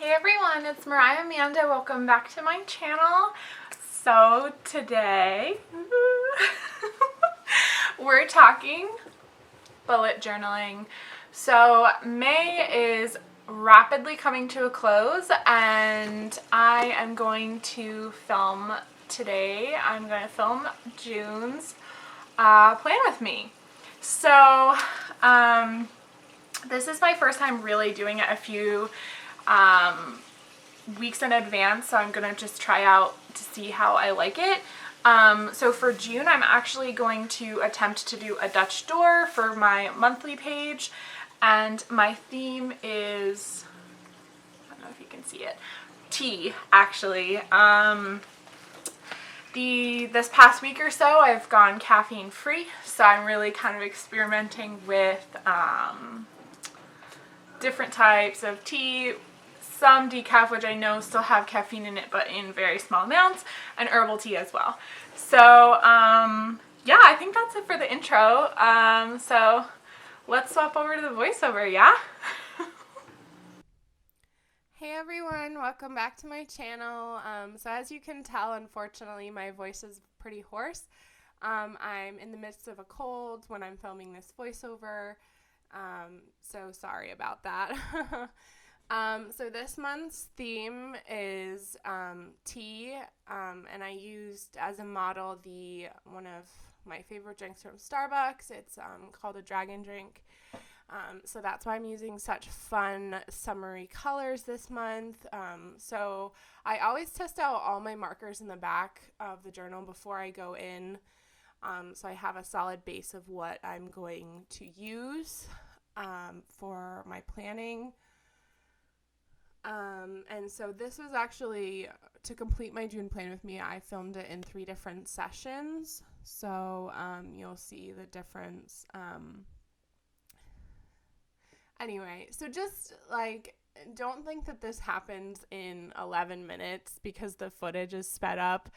Hey everyone, it's Mariah Amanda. Welcome back to my channel. So today we're talking bullet journaling. So May is rapidly coming to a close and I am going to film today. I'm going to film June's plan with me. So this is my first time really doing it a few weeks in advance, so I'm gonna just try out to see how I like it. So for June, I'm actually going to attempt to do a Dutch door for my monthly page, and my theme is, I don't know if you can see it, tea, actually. This past week or so, I've gone caffeine free, so I'm really kind of experimenting with different types of tea, some decaf, which I know still have caffeine in it, but in very small amounts, and herbal tea as well. So, yeah, I think that's it for the intro. So let's swap over to the voiceover, yeah? Hey everyone, welcome back to my channel. So as you can tell, unfortunately, my voice is pretty hoarse. I'm in the midst of a cold when I'm filming this voiceover, so sorry about that. So this month's theme is tea, and I used as a model one of my favorite drinks from Starbucks. It's called a dragon drink. So that's why I'm using such fun summery colors this month. So I always test out all my markers in the back of the journal before I go in, so I have a solid base of what I'm going to use for my planning. And so this was actually, to complete my June plan with me, I filmed it in 3 different sessions. So you'll see the difference. Anyway, so just like, don't think that this happens in 11 minutes because the footage is sped up.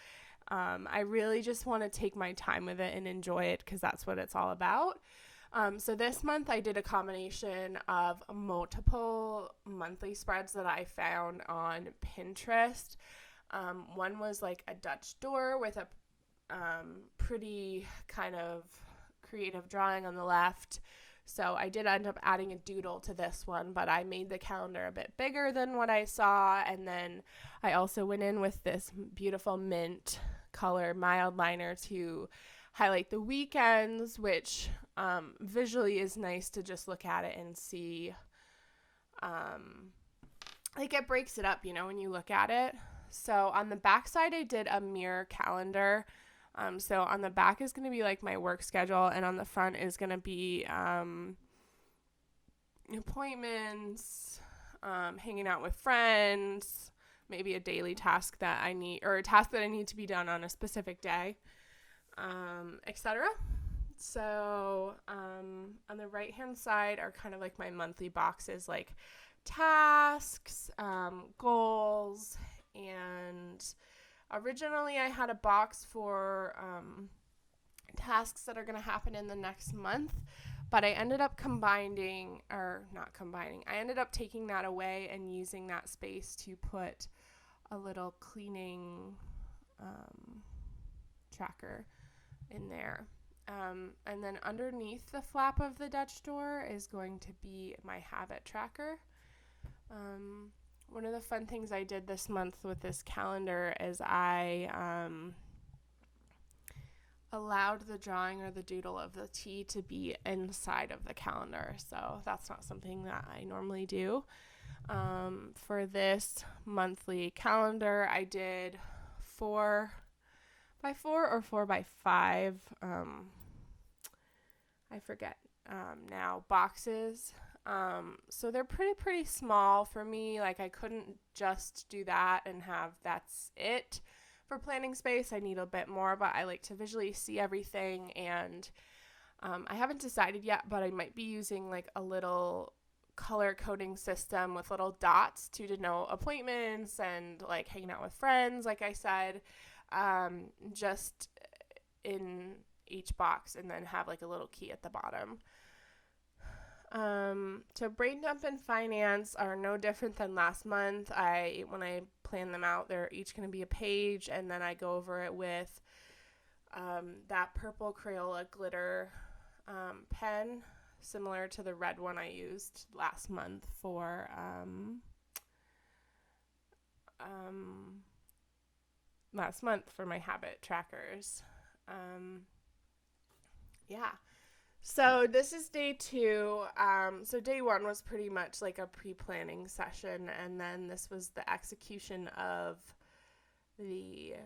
I really just want to take my time with it and enjoy it because that's what it's all about. So this month I did a combination of multiple monthly spreads that I found on Pinterest. One was like a Dutch door with a pretty kind of creative drawing on the left. So I did end up adding a doodle to this one, but I made the calendar a bit bigger than what I saw. And then I also went in with this beautiful mint color Mildliner to highlight the weekends, which visually is nice to just look at it and see. Like it breaks it up, when you look at it. So on the back side, I did a mirror calendar. So on the back is going to be like my work schedule, and on the front is going to be appointments, hanging out with friends, maybe a daily task that I need, or a task that I need to be done on a specific day, etc. So on the right hand side are kind of like my monthly boxes, like tasks, goals, and originally I had a box for tasks that are going to happen in the next month, but I ended up I ended up taking that away and using that space to put a little cleaning tracker in there. And then underneath the flap of the Dutch door is going to be my habit tracker. One of the fun things I did this month with this calendar is I allowed the drawing or the doodle of the tea to be inside of the calendar. So that's not something that I normally do. For this monthly calendar, I did 4x4 or 4x5. I forget now, boxes. So they're pretty small for me. Like I couldn't just do that and have that's it for planning space. I need a bit more, but I like to visually see everything, and I haven't decided yet, but I might be using like a little color coding system with little dots to denote appointments and like hanging out with friends, like I said, just in each box, and then have like a little key at the bottom. So brain dump and finance are no different than last month. When I plan them out, they're each going to be a page, and then I go over it with that purple Crayola glitter pen, similar to the red one I used last month for my habit trackers. Yeah. So this is day 2. So day 1 was pretty much like a pre-planning session, and then this was the execution of the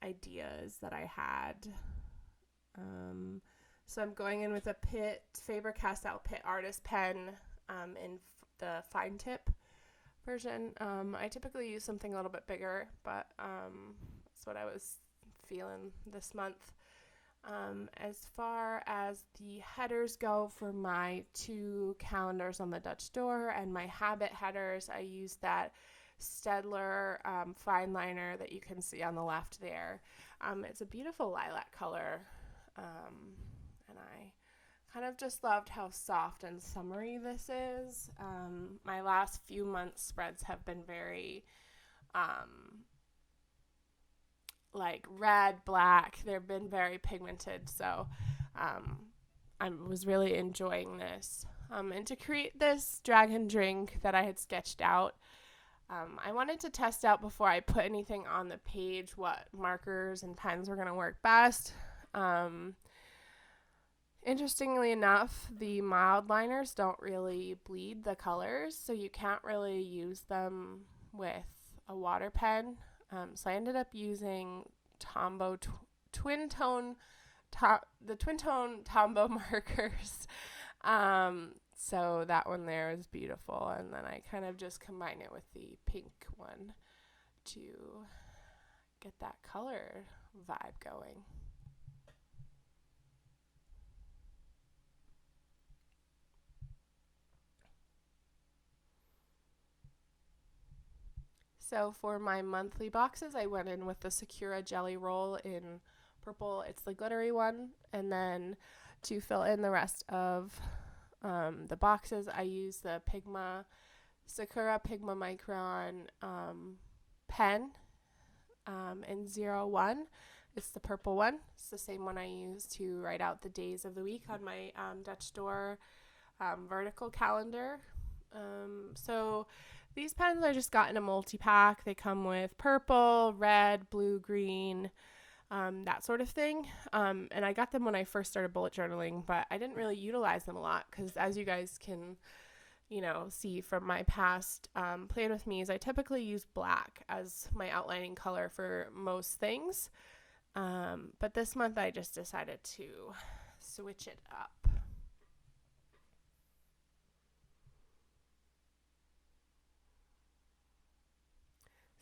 ideas that I had. So I'm going in with a PITT, Faber-Castell PITT artist pen in the fine tip version. I typically use something a little bit bigger, but that's what I was feeling this month. As far as the headers go for my 2 calendars on the Dutch door and my habit headers, I use that Straedler Fineliner that you can see on the left there. It's a beautiful lilac color, and I kind of just loved how soft and summery this is. My last few months' spreads have been very like red, black. They've been very pigmented, so I was really enjoying this. And to create this dragon drink that I had sketched out, I wanted to test out before I put anything on the page what markers and pens were going to work best. Interestingly enough, the Mildliners don't really bleed the colors, so you can't really use them with a water pen. So I ended up using Tomobow Twintone, the Twintone Tomobow markers. So that one there is beautiful, and then I kind of just combine it with the pink one to get that color vibe going. So for my monthly boxes, I went in with the Sakura Jelly Roll in purple. It's the glittery one. And then to fill in the rest of the boxes, I use the Sakura Pigma Micron pen in 01. It's the purple one. It's the same one I use to write out the days of the week on my Dutch door vertical calendar. So these pens I just got in a multi-pack. They come with purple, red, blue, green, that sort of thing. And I got them when I first started bullet journaling, but I didn't really utilize them a lot because, as you guys can, see from my past Plan With Me's, I typically use black as my outlining color for most things. But this month I just decided to switch it up.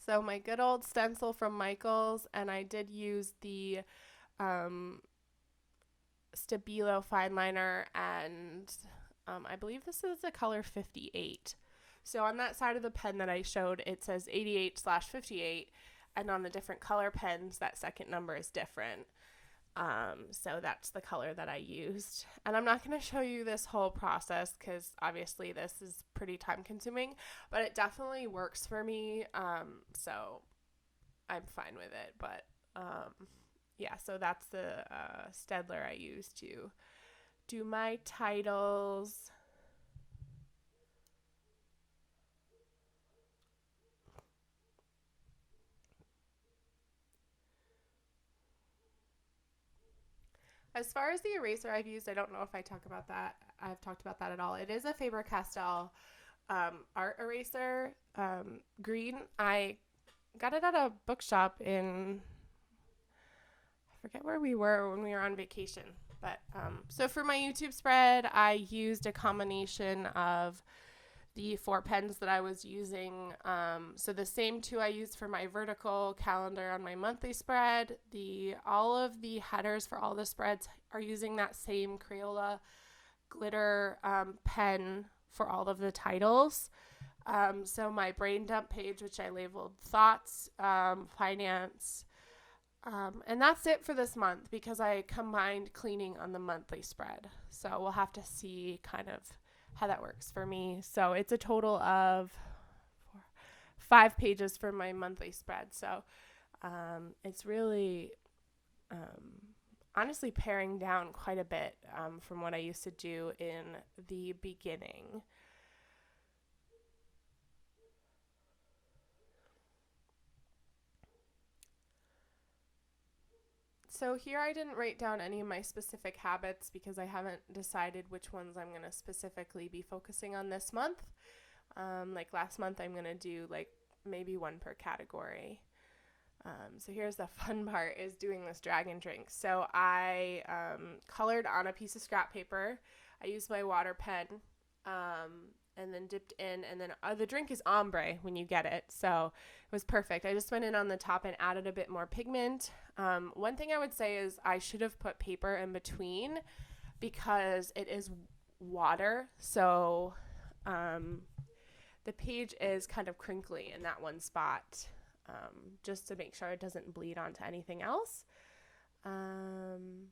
So my good old stencil from Michaels, and I did use the Stabilo Fineliner, and I believe this is the color 58. So on that side of the pen that I showed, it says 88/58, and on the different color pens, that second number is different. So that's the color that I used. And I'm not going to show you this whole process because obviously this is pretty time consuming, but it definitely works for me. So I'm fine with it. But yeah, so that's the Straedler I use to do my titles. As far as the eraser I've used, I don't know if I've talked about that at all. It is a Faber-Castell art eraser, green. I got it at a bookshop I forget where we were when we were on vacation. But so for my YouTube spread, I used a combination of the 4 pens that I was using. So the same 2 I used for my vertical calendar on my monthly spread. All of the headers for all the spreads are using that same Crayola glitter pen for all of the titles. So my brain dump page, which I labeled thoughts, finance, and that's it for this month because I combined cleaning on the monthly spread. So we'll have to see kind of how that works for me. So it's a total of 5 pages for my monthly spread. So it's really honestly paring down quite a bit from what I used to do in the beginning. So here I didn't write down any of my specific habits because I haven't decided which ones I'm going to specifically be focusing on this month. Like last month, I'm going to do like maybe one per category. So here's the fun part, is doing this dragon drink. So I colored on a piece of scrap paper. I used my water pen and then dipped in, and then the drink is ombre when you get it. So it was perfect. I just went in on the top and added a bit more pigment. One thing I would say is I should have put paper in between because it is water. So the page is kind of crinkly in that one spot, just to make sure it doesn't bleed onto anything else. And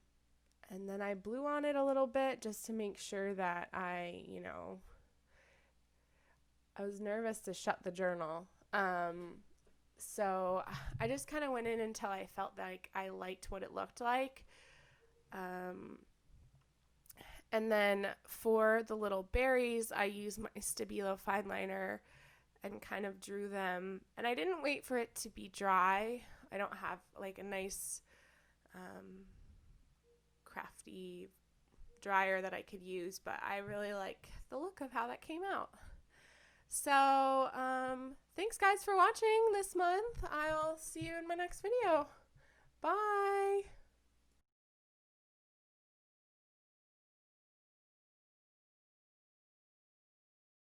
then I blew on it a little bit just to make sure that I was nervous to shut the journal. So I just kind of went in until I felt like I liked what it looked like. And then for the little berries, I used my Stabilo Fineliner and kind of drew them. And I didn't wait for it to be dry. I don't have like a nice crafty dryer that I could use, but I really like the look of how that came out. So thanks guys for watching this month. I'll see you in my next video. Bye.